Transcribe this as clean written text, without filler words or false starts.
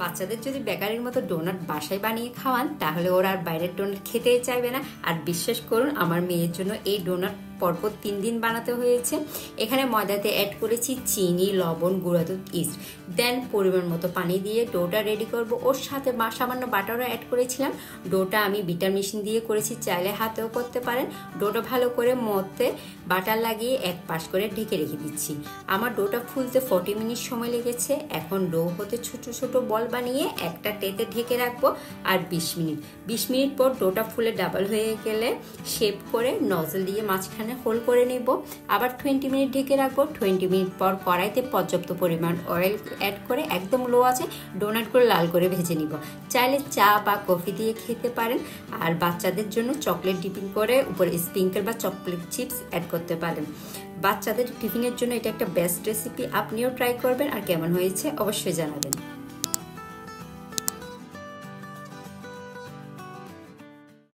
বাচ্চাদের যদি বেকারির মতো ডোনাট বাসায় বানিয়ে খাওয়ান তাহলে ওরা আর বাইরের ডোনাট খেতেই চাইবে না। আর বিশ্বাস করুন, আমার মেয়ের জন্য এই ডোনাট পরপর 3 দিন বানাতে হয়েছে। এখানে ময়দাতে অ্যাড করেছি চিনি, লবণ, গুঁড়া দুধ, ইস্ট। দেন পরিমাণ মতো পানি দিয়ে ডোটা রেডি করব। ওর সাথে সামান্য বাটারও অ্যাড করেছিলাম। ডোটা আমি বিটার মেশিন দিয়ে করেছি, চাইলে হাতেও করতে পারেন। ডোটা ভালো করে মধ্যে বাটার লাগিয়ে এক পাশ করে ঢেকে রেখে দিচ্ছি। আমার ডোটা ফুলতে 40 মিনিট সময় লেগেছে। এখন ডো হতে ছোট ছোট বল বানিয়ে একটা ট্রেতে ঢেকে রাখবো আর 20 মিনিট পর ডোটা ফুলে ডাবল হয়ে গেলে শেপ করে নজল দিয়ে মাঝখানে হোল করে নেব। আবার 20 মিনিট ঢেকে রাখবো। 20 মিনিট পর কড়াইতে পর্যাপ্ত পরিমাণ অয়েল অ্যাড করে একদম লো আছে ডোনাটগুলো লাল করে ভেজে নিব। চাইলে চা বা কফি দিয়ে খেতে পারেন। আর বাচ্চাদের জন্য চকলেট ডিপিং করে উপরে স্প্রিঙ্কেল বা চকলেট চিপস অ্যাড করতে পারেন। বাচ্চাদের টিফিনের জন্য এটা একটা বেস্ট রেসিপি। আপনিও ট্রাই করবেন আর কেমন হয়েছে অবশ্যই জানাবেন।